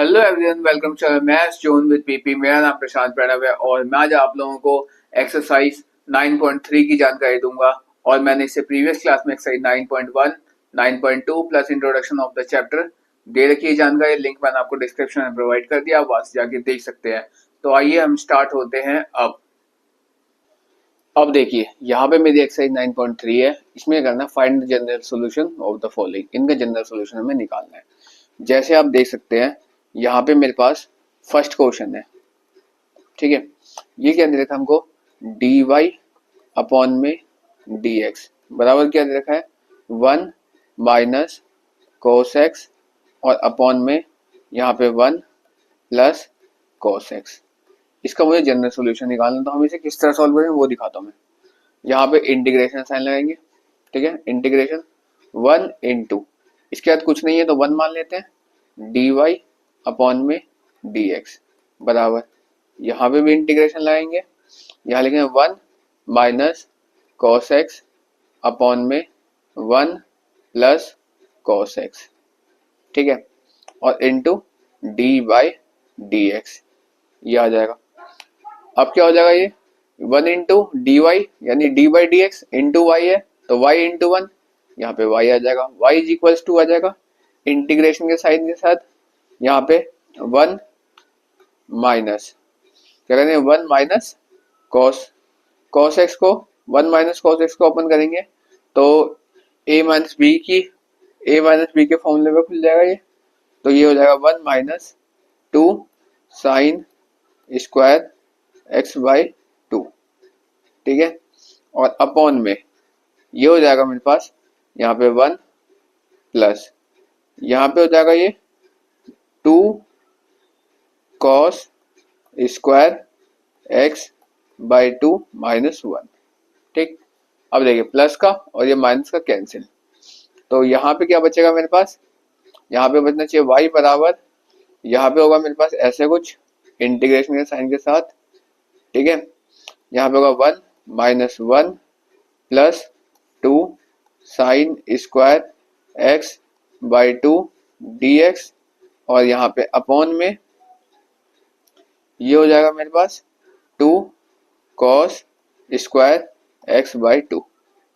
Hello everyone, welcome to maths zone with PP. मेरा नाम प्रशांत प्रणव है और मैं आज आप लोगों को एक्सरसाइज 9.3 की जानकारी दूंगा। और मैंने इससे प्रीवियस क्लास में exercise 9.1, 9.2 plus introduction of the chapter दे रखी है जानकारी। लिंक मैंने आपको डिस्क्रिप्शन में प्रोवाइड कर दिया, आप वहां से जाके देख सकते हैं। तो आइए हम स्टार्ट होते हैं। अब देखिए यहाँ पे मेरी एक्सरसाइज 9.3 है। इसमें करना find the general solution of the following. इनका जनरल सॉल्यूशन हमें निकालना है। जैसे आप देख सकते हैं यहाँ पे मेरे पास फर्स्ट क्वेश्चन है, ठीक है। ये क्या दे रखा है हमको, डी वाई अपॉन में डी एक्स बराबर क्या दे रखा है, 1 माइनस कोस एक्स और अपॉन में यहाँ पे 1 प्लस कोस एक्स। इसका मुझे जनरल सॉल्यूशन निकालना, तो हम इसे किस तरह सॉल्व करेंगे वो दिखाता हूँ मैं। यहाँ पे इंटीग्रेशन साइन लगाएंगे, ठीक है। इंटीग्रेशन 1 इंटू, इसके बाद कुछ नहीं है तो 1 मान लेते हैं, डी वाई अपॉन में डी एक्स बराबर, यहाँ पे भी इंटीग्रेशन लगाएंगे, यहाँ लिखेंगे 1 माइनस कॉस एक्स अपॉन में 1 प्लस कॉस एक्स, ठीक है। और into d by d x, ये आ जाएगा। अब क्या हो जाएगा, ये 1 इंटू डी वाई यानी d by d x into y है तो वाई इंटू 1, यहाँ पे वाई आ जाएगा, वाई इज इक्वल्स टू आ जाएगा इंटीग्रेशन के साइन के साथ यहाँ पे 1 माइनस क्या करेंगे, 1 माइनस कॉस कॉस एक्स को 1 माइनस कॉस एक्स को ओपन करेंगे तो ए माइनस बी के फॉर्मूले पे खुल जाएगा ये। तो ये हो जाएगा 1 minus 2 sine square x by 2, ठीक है। और अपॉन में ये हो जाएगा मेरे पास यहाँ पे 1 प्लस यहाँ पे हो जाएगा ये 2 cos square x by 2 minus 1, ठीक। अब देखिए प्लस का और ये माइनस का कैंसिल, तो यहाँ पे क्या बचेगा मेरे पास, यहाँ पे बचना चाहिए y बराबर, यहाँ पे होगा मेरे पास ऐसे कुछ इंटीग्रेशन के साइन के साथ, ठीक है। यहाँ पे होगा 1 minus 1 plus 2 sine square x by 2 d x और यहाँ पे अपॉन में ये हो जाएगा मेरे पास 2 कॉस स्क्वायर एक्स बाई 2।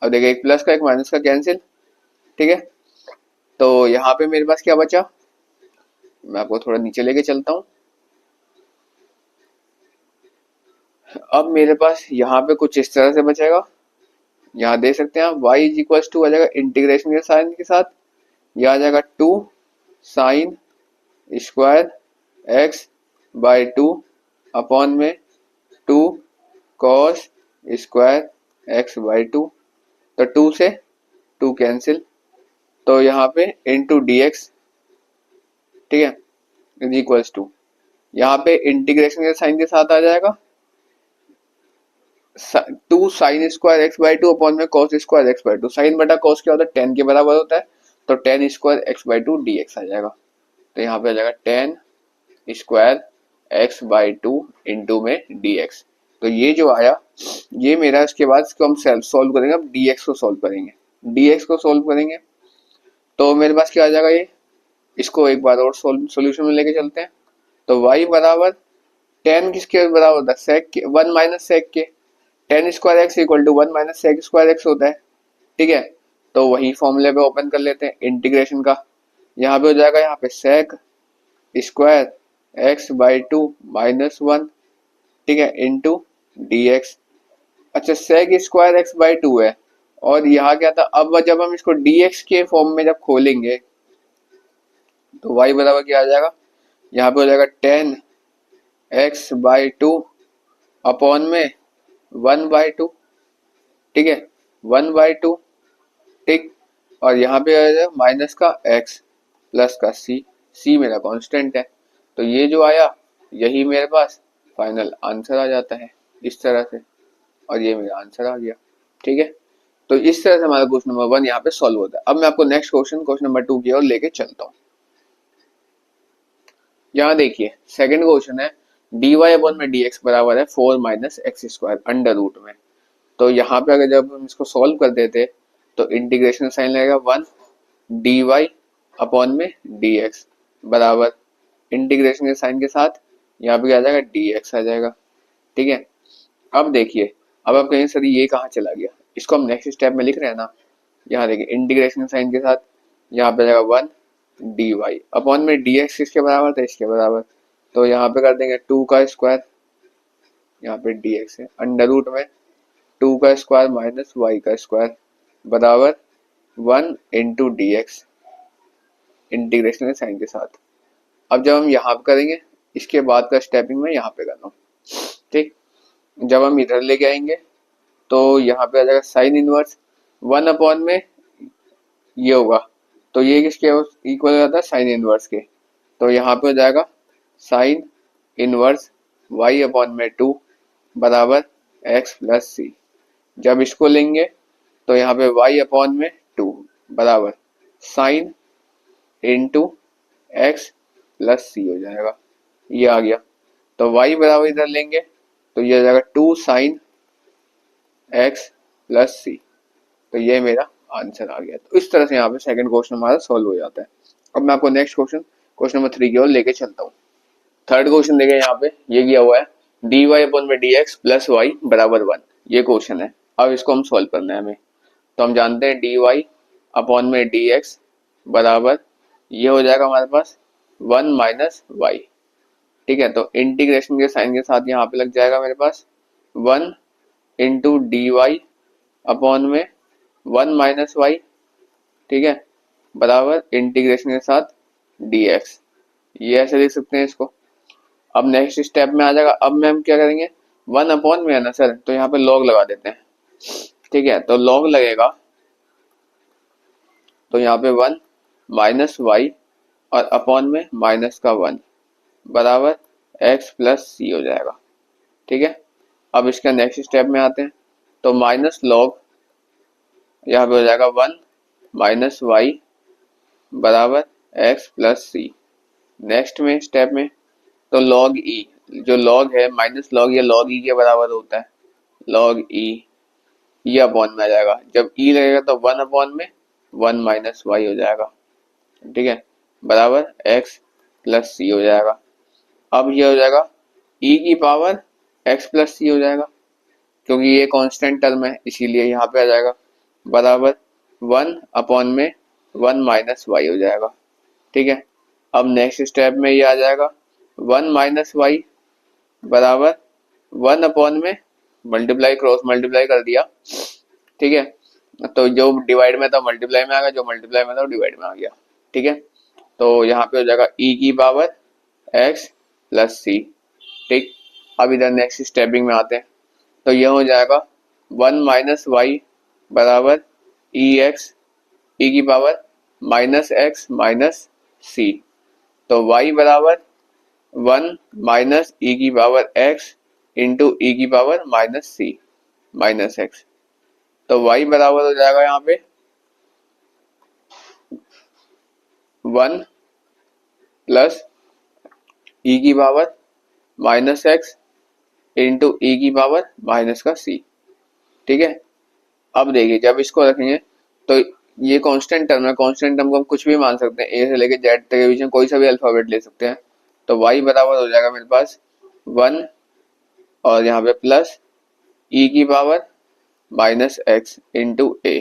अब देखिए एक प्लस का एक माइनस का कैंसिल, ठीक है। तो यहाँ पे मेरे पास क्या बचा, मैं आपको थोड़ा नीचे लेके चलता हूँ। अब मेरे पास यहाँ पे कुछ इस तरह से बचेगा, यहाँ देख सकते हैं आप y इज इक्वल टू आ जाएगा इंटीग्रेशन के साइन के साथ, यह आ जाएगा 2 sine square x by 2 upon में 2 कॉस स्क्वायर एक्स बाई 2। तो 2 से 2 कैंसिल, तो यहाँ पे इंटू डी एक्स, ठीक है, इज इक्वल्स टू यहाँ पे इंटीग्रेशन के साइन के साथ आ जाएगा 2 sine square x by 2 upon में cos square x by 2। Sine बटा कॉस क्या होता है, 10 के बराबर होता है, तो 10 square x by 2 d x आ जाएगा। तो यहाँ पे आ जाएगा 10 स्क्वायर एक्स बाई 2 इंटू में डी एक्स। तो ये जो आया ये मेरा, इसके बाद इसको हम सेल्फ सॉल्व करेंगे। अब डी एक्स को सॉल्व करेंगे, डी एक्स को सॉल्व करेंगे तो मेरे पास क्या आ जाएगा, ये इसको एक बार और सॉल्यूशन में लेके चलते हैं। तो y बराबर 10 किसके बराबर होता है, सेक के, 1 माइनस सेक के। 10 square x equal to 1 minus sec square x होता है, ठीक है। तो वही फॉर्मूले पे ओपन कर लेते हैं इंटीग्रेशन का। यहाँ पे हो जाएगा यहाँ पे sec square x by 2 minus 1, ठीक है, इंटू डी एक्स। अच्छा सेक स्क्वायर एक्स बाई 2 है और यहाँ क्या था, अब जब हम इसको डी एक्स के फॉर्म में जब खोलेंगे तो y बराबर क्या आ जाएगा, यहाँ पे हो जाएगा 10 एक्स बाई 2 अपॉन में 1 बाई 2, ठीक है, 1 बाई 2, ठीक। और यहाँ पे आ जाएगा माइनस का x प्लस का c मेरा कांस्टेंट है। तो ये जो आया यही मेरे पास फाइनल आंसर आ जाता है इस तरह से, और ये मेरा आंसर आ गया, ठीक है। तो इस तरह से हमारा क्वेश्चन नंबर 1 यहाँ पे सॉल्व होता है। अब मैं आपको नेक्स्ट क्वेश्चन नंबर 2 की ओर लेके चलता हूँ। यहाँ देखिए सेकंड क्वेश्चन है डी वाई अपॉन में डी एक्स बराबर है 4 minus x square under root में। तो यहाँ पे अगर जब हम इसको सॉल्व कर देते तो इंटीग्रेशन साइन लगेगा 1 डी वाई अपॉन में डी एक्स बराबर इंटीग्रेशन के साइन के साथ यहाँ पे क्या आ जाएगा, dx आ जाएगा। ठीक है, अब देखिए, अब आप कहेंगे सर ये कहाँ चला गया, इसको हम नेक्स्ट स्टेप में लिख रहे हैं ना। यहाँ देखिए इंटीग्रेशन के साइन के साथ यहाँ पे आ जाएगा 1 dy अपॉन में dx किसके बराबर था, इसके बराबर। तो यहाँ पे कर देंगे 2 का स्क्वायर, यहाँ पे dx है, अंडर रूट में 2 का स्क्वायर माइनस y का स्क्वायर बराबर 1 इंटू डी एक्स इंटीग्रेशन के साइन के साथ। अब जब हम यहाँ पे करेंगे, इसके बाद का स्टेपिंग में यहाँ पे करना हूँ। ठीक, जब हम इधर लेके आएंगे तो यहाँ पे आ जाएगा साइन इनवर्स 1 अपॉन में ये होगा, तो ये किसके इक्वल हो जाता है, साइन इनवर्स के। तो यहाँ पे हो जाएगा साइन इनवर्स y अपॉन में 2 बराबर x प्लस सी। जब इसको लेंगे तो यहाँ पे y अपॉन में 2 बराबर साइन इंटू एक्स प्लस सी हो जाएगा, ये आ गया। तो y बराबर इधर लेंगे तो ये हो जाएगा 2 साइन एक्स प्लस सी। तो ये मेरा आंसर आ गया। तो इस तरह से यहाँ पे सेकंड क्वेश्चन हमारा सॉल्व हो जाता है। अब मैं आपको नेक्स्ट क्वेश्चन नंबर 3 की ओर लेके चलता हूँ। थर्ड क्वेश्चन देखिए, यहाँ पे ये किया हुआ है dy अपॉन में dx प्लस y बराबर 1, ये क्वेश्चन है। अब इसको हम सॉल्व करना है हमें। तो हम जानते हैं dy अपॉन में dx बराबर ये हो जाएगा हमारे पास 1 माइनस y। ठीक है, तो इंटीग्रेशन के साइन के साथ यहाँ पे लग जाएगा मेरे पास 1 इंटू डी वाई अपॉन में 1 माइनस वाई। ठीक है, बराबर इंटीग्रेशन के साथ dx, ये ऐसे लिख सकते हैं इसको। अब नेक्स्ट स्टेप में आ जाएगा, अब में हम क्या करेंगे, 1 अपॉन में है ना सर, तो यहाँ पे लॉग लगा देते हैं। ठीक है, तो लॉग लगेगा तो यहाँ पे 1 माइनस वाई और अपॉन में माइनस का 1 बराबर x प्लस सी हो जाएगा। ठीक है, अब इसका नेक्स्ट स्टेप में आते हैं, तो माइनस लॉग यहाँ पे हो जाएगा 1 माइनस वाई बराबर x प्लस सी। नेक्स्ट में स्टेप में तो लॉग ई, जो लॉग है माइनस लॉग, ये लॉग ई के बराबर होता है, लॉग ई, ये अपॉन में आ जाएगा। जब ई लगेगा तो 1 अपॉन में 1 माइनस वाई हो जाएगा। ठीक है, बराबर x प्लस सी हो जाएगा। अब ये हो जाएगा e की पावर x प्लस सी हो जाएगा, क्योंकि ये कांस्टेंट टर्म है इसीलिए यहाँ पे आ जाएगा बराबर 1 अपॉन में 1 माइनस वाई हो जाएगा। ठीक है, अब नेक्स्ट स्टेप में ये आ जाएगा 1 माइनस वाई बराबर 1 अपॉन में मल्टीप्लाई क्रॉस मल्टीप्लाई कर दिया। ठीक है, तो जो डिवाइड में था मल्टीप्लाई में आ गया, जो मल्टीप्लाई में था डिवाइड में आ गया। ठीक है, तो यहाँ पे हो जाएगा e की पावर x प्लस सी। ठीक, अब इधर नेक्स्ट स्टेपिंग में आते हैं, तो यह हो जाएगा 1 माइनस वाई बराबर ई एक्स ई की पावर माइनस एक्स माइनस सी। तो y बराबर 1 माइनस ई की पावर x इंटू ई की पावर माइनस सी माइनस एक्स। तो y बराबर हो जाएगा यहाँ पे 1 प्लस ई की पावर माइनस एक्स इंटू ई की पावर माइनस का सी। ठीक है, अब देखिए जब इसको रखेंगे तो ये कांस्टेंट टर्म है, कांस्टेंट टर्म को हम कुछ भी मान सकते हैं, ए से लेके जेड तक के बीच में कोई सा भी अल्फाबेट ले सकते हैं। तो y बराबर हो जाएगा मेरे पास 1 और यहाँ पे प्लस ई की पावर माइनस एक्स इंटू ए।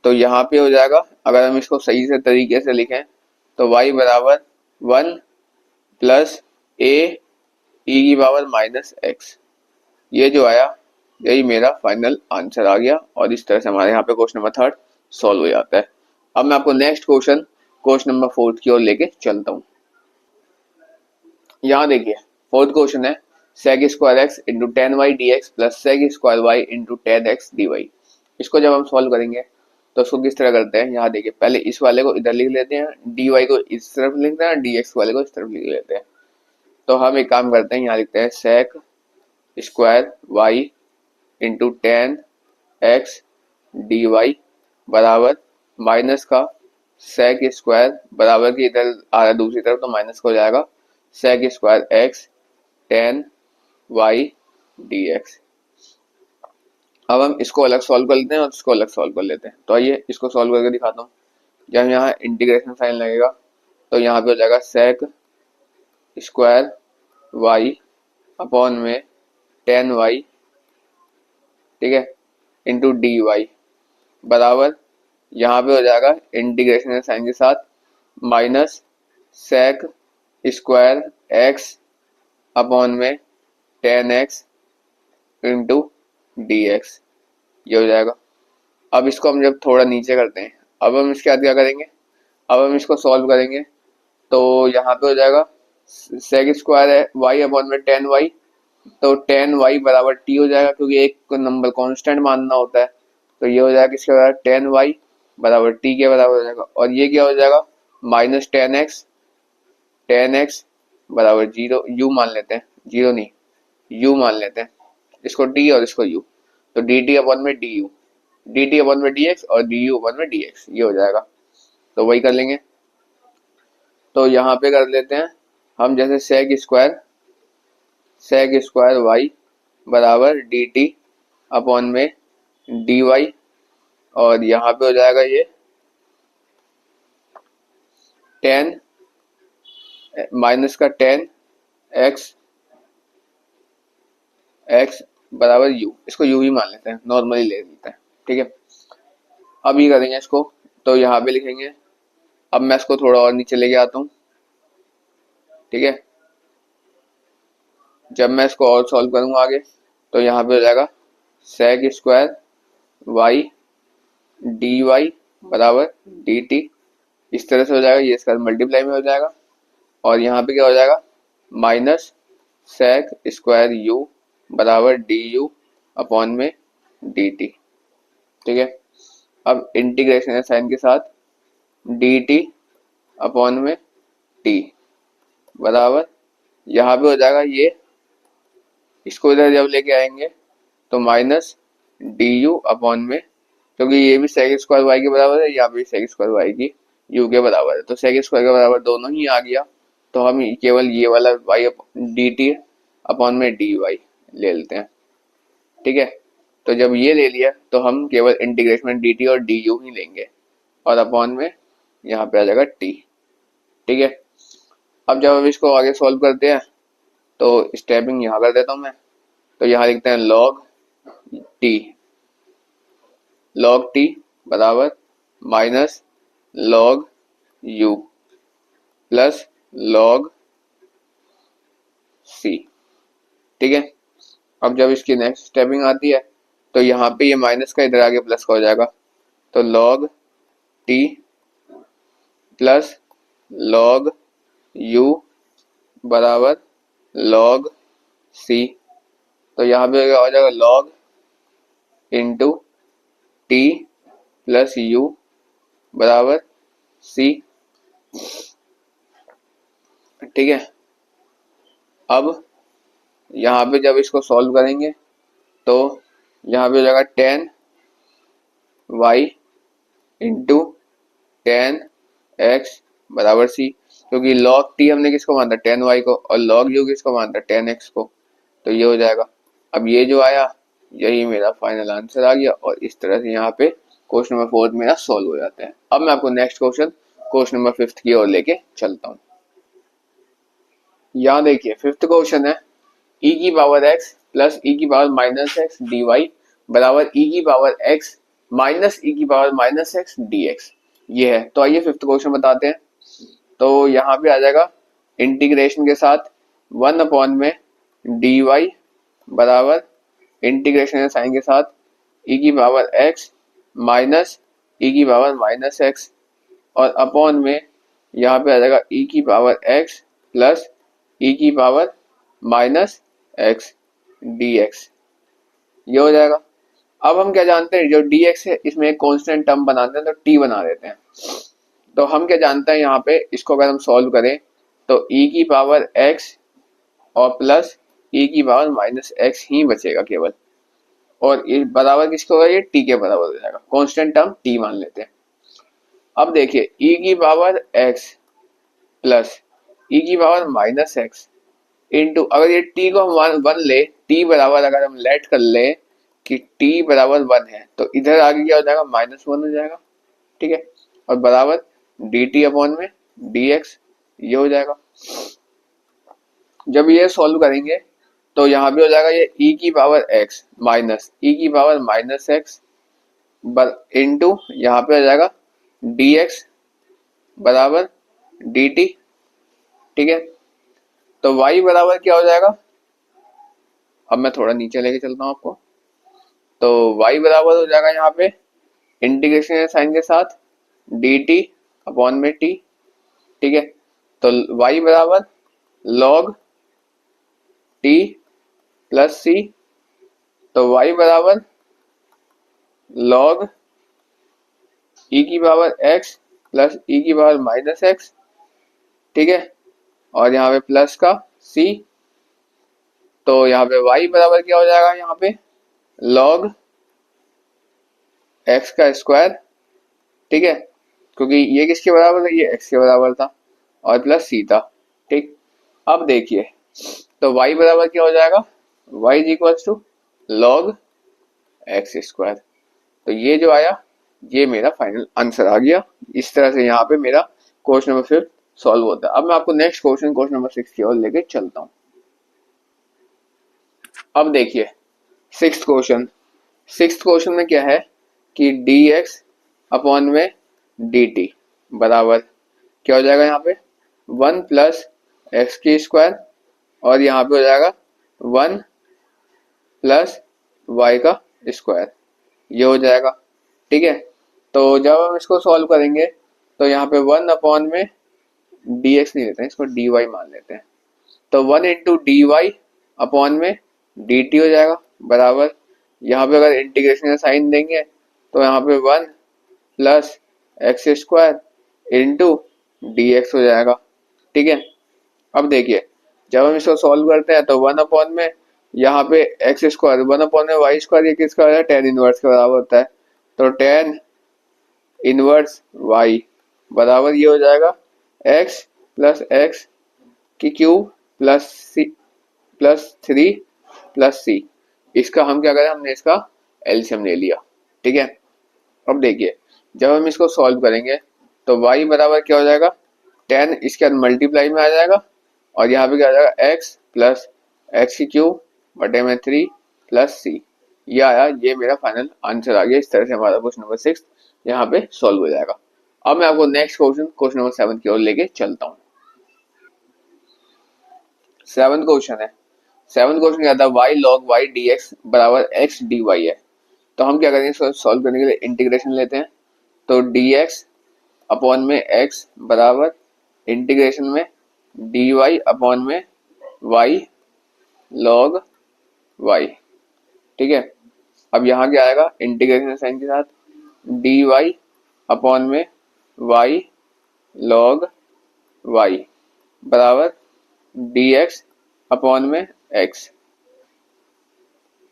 तो यहाँ पे हो जाएगा, अगर हम इसको सही से तरीके से लिखें तो y बराबर 1 प्लस ए ई की पावर माइनस एक्स, ये जो आया यही मेरा फाइनल आंसर आ गया। और इस तरह से हमारे यहाँ पे क्वेश्चन नंबर 3 सॉल्व हो जाता है। अब मैं आपको नेक्स्ट क्वेश्चन नंबर 4 की ओर लेके चलता हूँ। यहाँ देखिए फोर्थ क्वेश्चन है sec square x into tan y d x plus sec square y into tan x d y. इसको जब हम सॉल्व करेंगे तो उसको किस तरह करते हैं, यहाँ देखिए पहले इस वाले को इधर लिख लेते हैं, डी वाई को इस तरफ लिखते हैं, डी एक्स वाले को इस तरफ लिख लेते हैं। तो हम एक काम करते हैं, यहाँ लिखते हैं sec square y into tan x d y बराबर माइनस का sec स्क्वायर बराबर की इधर आ रहा है दूसरी तरफ तो माइनस का हो जाएगा sec square x tan y d x. अब हम इसको अलग सॉल्व कर लेते हैं और इसको अलग सॉल्व कर लेते हैं। तो आइए इसको सॉल्व करके दिखाता हूँ। जब यहाँ इंटीग्रेशन साइन लगेगा तो यहाँ पे हो जाएगा sec स्क्वायर वाई अपॉन में टेन वाई, ठीक है, इंटू डी वाई बराबर, यहाँ पे हो जाएगा इंटीग्रेशन साइन के साथ minus sec square x upon में tan x into d x, ये हो जाएगा। अब इसको हम जब थोड़ा नीचे करते हैं, अब हम इसके बाद क्या करेंगे, अब हम इसको सॉल्व करेंगे तो यहाँ पे हो जाएगा सेक स्क्वायर है वाई अपॉन में टेन वाई, तो टेन वाई बराबर टी हो जाएगा क्योंकि एक नंबर कांस्टेंट मानना होता है, तो ये हो जाएगा किसके बराबर, टेन वाई बराबर टी के बराबर हो जाएगा। और ये क्या हो जाएगा, माइनस टेन एक्स बराबर जीरो, यू मान लेते हैं, जीरो नहीं यू मान लेते हैं, इसको टी और इसको यू, तो डी टी अपॉन में D you, D T upon में डी एक्स और डी यू अपॉन में डी एक्स, ये हो जाएगा। तो वही कर लेंगे, तो यहाँ पे कर लेते हैं हम जैसे सेक स्क्वायर वाई बराबर डी टी अपॉन में डी वाई, और यहाँ पे हो जाएगा ये टेन माइनस का टेन एक्स बराबर यू, इसको यू ही मान लेते हैं, नॉर्मली ले लेते हैं, ठीक है। अब ये करेंगे इसको, तो यहाँ पे लिखेंगे, अब मैं इसको थोड़ा और नीचे लेके आता हूँ, ठीक है। जब मैं इसको और सॉल्व करूंगा आगे, तो यहाँ पे हो जाएगा sec square y d y बराबर डी टी, इस तरह से हो जाएगा, ये इसका मल्टीप्लाई में हो जाएगा, और यहाँ पे क्या हो जाएगा माइनस सेक स्क्वायर यू बराबर डी यू अपॉन में डी टी, ठीक है। अब इंटीग्रेशन है साइन के साथ डी टी अपॉन में टी बराबर, यहाँ पे हो जाएगा ये, इसको इधर जब लेके आएंगे तो माइनस डी यू अपॉन में, क्योंकि ये भी सेक स्क्वायर वाई के बराबर है, यहाँ पे सेक स्क्वायर वाई की यू के बराबर है, तो सेक स्क्वायर के बराबर दोनों ही आ गया, तो हम केवल ये वाला वाई डी टी अपॉन में डी वाई ले लेते हैं, ठीक है। तो जब ये ले लिया तो हम केवल इंटीग्रेशन में डी टी और डी यू ही लेंगे, और अपॉन में यहाँ पे आ जाएगा टी, ठीक है। अब जब हम इसको आगे सॉल्व करते हैं तो स्टेपिंग यहाँ कर देता हूँ मैं, तो यहाँ लिखते हैं log t बराबर minus log u plus log c, ठीक है। अब जब इसकी नेक्स्ट स्टेपिंग आती है तो यहाँ पे ये माइनस का इधर आगे प्लस का हो जाएगा, तो log t plus log u बराबर log c, तो यहाँ पे क्या हो जाएगा log into t plus u बराबर c, ठीक है। अब यहाँ पे जब इसको सॉल्व करेंगे तो यहाँ पे हो जाएगा tan y into tan x बराबर सी, क्योंकि log t हमने किसको माना, टेन वाई को, और log u किसको माना, टेन एक्स को, तो ये हो जाएगा। अब ये जो आया यही मेरा फाइनल आंसर आ गया, और इस तरह से यहाँ पे क्वेश्चन नंबर 4 मेरा सॉल्व हो जाता है। अब मैं आपको नेक्स्ट क्वेश्चन नंबर 5 की ओर लेके चलता हूँ। यहाँ देखिए 5th क्वेश्चन है e की पावर x प्लस e की power minus x d y बराबर e की पावर x माइनस e की power minus x d x, ये है। तो आइए 5th क्वेश्चन बताते हैं। तो यहाँ पे आ जाएगा इंटीग्रेशन के साथ 1 अपॉन में डी वाई बराबर इंटीग्रेशन साइन के साथ e की पावर x माइनस e की पावर माइनस एक्स, और अपॉन में यहाँ पे आ जाएगा e की पावर x प्लस e की power minus x d x, ये हो जाएगा। अब हम क्या जानते हैं, जो dx है इसमें एक कांस्टेंट टर्म बनाते हैं, तो t बना देते हैं। तो हम क्या जानते हैं यहाँ पे, इसको अगर हम सॉल्व करें तो e की पावर x और प्लस e की पावर माइनस एक्स ही बचेगा केवल, और ये बराबर किसको होगा, ये t के बराबर हो जाएगा, कांस्टेंट टर्म t मान लेते हैं। अब देखिए e की पावर x प्लस e की पावर माइनस एक्स इंटू, अगर ये t को हम वन ले, t बराबर अगर हम लेट कर ले कि t बराबर 1 है, तो इधर आगे क्या हो जाएगा, -1 हो जाएगा, ठीक है, और बराबर dt अपॉन में dx, ये हो जाएगा। जब ये सॉल्व करेंगे तो यहाँ पे हो जाएगा ये e की पावर x माइनस e की पावर माइनस एक्स इंटू यहाँ पे हो जाएगा dx बराबर dt। ठीक है, तो y बराबर क्या हो जाएगा, अब मैं थोड़ा नीचे लेके चलता हूँ आपको। तो y बराबर हो जाएगा यहाँ पे इंटीग्रेशन साइन के साथ dt अपॉन में t। ठीक है, तो y बराबर log t प्लस c, तो y बराबर log e की पावर x प्लस e की पावर माइनस एक्स। ठीक है, और यहाँ पे प्लस का c, तो यहाँ पे y बराबर क्या हो जाएगा, यहाँ पे log x का स्क्वायर। ठीक है, क्योंकि ये किसके बराबर है, ये x के बराबर था और प्लस c था। ठीक, अब देखिए तो y बराबर क्या हो जाएगा, y is equal to log x square. तो ये जो आया ये मेरा फाइनल आंसर आ गया। इस तरह से यहाँ पे मेरा क्वेश्चन नंबर 5 सॉल्व होता है। अब मैं आपको नेक्स्ट क्वेश्चन नंबर 6 की ओर लेके चलता हूँ। अब देखिए सिक्स्थ क्वेश्चन में क्या है कि dx अपॉन में dt बराबर क्या हो जाएगा, यहाँ पे 1 प्लस एक्स की स्क्वायर और यहाँ पे हो जाएगा 1 प्लस वाई का स्क्वायर, ये हो जाएगा। ठीक है, तो जब हम इसको सॉल्व करेंगे तो यहाँ पे 1 अपॉन में dx नहीं लेते हैं, इसको dy मान लेते हैं। तो 1 इंटू डी वाई अपॉन में dt हो जाएगा बराबर, यहाँ पे अगर इंटीग्रेशन का साइन देंगे तो यहाँ पे 1 plus x square into d x हो जाएगा। ठीक है, अब देखिए जब हम इसको सॉल्व करते हैं तो 1 अपॉन में यहाँ पे एक्स स्क्वायर 1 अपॉन में वाई स्क्वायर, ये किसका होता है, टेन इनवर्स के बराबर होता है। तो टेन इनवर्स वाई बराबर ये हो जाएगा एक्स की क्यूब प्लस 3 प्लस सी। इसका हम क्या करें, हमने इसका एलसीएम ले लिया। ठीक है, अब देखिए जब हम इसको सॉल्व करेंगे तो y बराबर क्या हो जाएगा, 10 इसके अंदर मल्टीप्लाई में आ जाएगा और यहाँ पे क्या आ जाएगा x प्लस एक्स की क्यूब बटे में 3 प्लस सी। ये आया, ये मेरा फाइनल आंसर आ गया। इस तरह से हमारा क्वेश्चन नंबर 6 यहाँ पे सॉल्व हो जाएगा। अब मैं आपको नेक्स्ट क्वेश्चन नंबर 7 की ओर लेके चलता हूँ। 7th क्वेश्चन क्या था, y log y dx बराबर x dy है। तो हम क्या करेंगे, इसको सॉल्व करने के लिए इंटीग्रेशन लेते हैं। तो dx अपॉन में x बराबर इंटीग्रेशन में dy अपॉन में y log y। ठीक है, अब यहाँ क्या आएगा, इंटीग्रेशन साइन के साथ dy अपॉन में y log y बराबर dx अपॉन में x,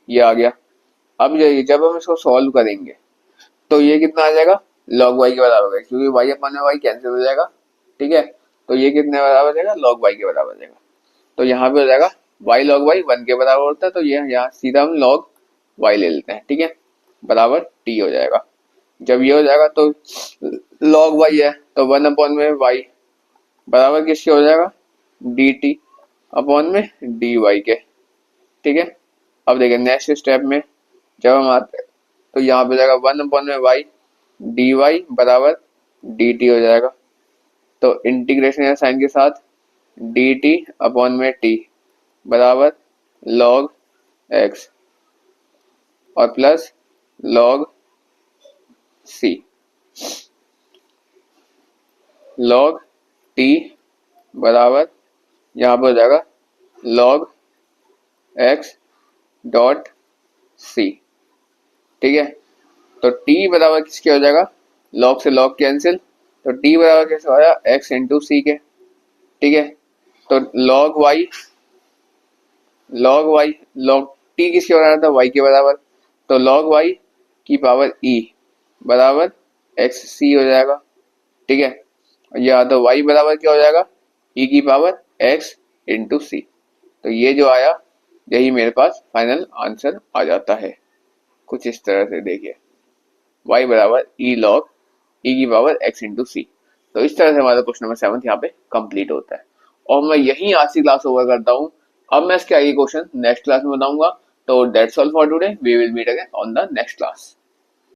ये आ गया। अब जब हम इसको सॉल्व करेंगे तो ये कितना आ जाएगा, log y के बराबर है, क्योंकि y अपॉन में y कैंसिल हो जाएगा। ठीक है, तो ये कितने बराबर हो जाएगा, log y के बराबर हो जाएगा। तो यहाँ पे हो जाएगा y log y 1 के बराबर होता है, तो ये यहाँ सीधा हम log y ले लेते हैं। ठीक है, बराबर t हो जाएगा। जब ये हो जाएगा तो log y है तो 1 अपॉन में y बराबर किसके हो जाएगा, dt अपॉन में dy के। ठीक है, अब देखिए नेक्स्ट स्टेप में जब हम आते हैं तो यहाँ पे जाएगा 1 अपॉन में y dy बराबर dt हो जाएगा। तो इंटीग्रेशन या साइन के साथ dt अपॉन में t बराबर log x और plus log c, log t बराबर यहाँ पर हो जाएगा log x डॉट c। ठीक है, तो t बराबर किसके हो जाएगा, log से log कैंसिल, तो t बराबर कैसे हो जाएगा, x इंटू c के। ठीक है, तो log t किसके बराबर था, y के बराबर, तो log y की पावर e बराबर xc हो जाएगा। ठीक है, या तो y बराबर क्या हो जाएगा, e की पावर x इंटू सी। तो ये जो आया यही मेरे पास फाइनल आंसर आ जाता है। कुछ इस तरह से देखिए y बराबर e log e की पावर x इंटू सी। तो इस तरह से हमारा क्वेश्चन नंबर 7 यहाँ पे कंप्लीट होता है। और मैं यही आज की क्लास ओवर करता हूँ। अब मैं इसके आगे क्वेश्चन नेक्स्ट क्लास में बनाऊंगा। तो that's all for today, we will meet again on the next class.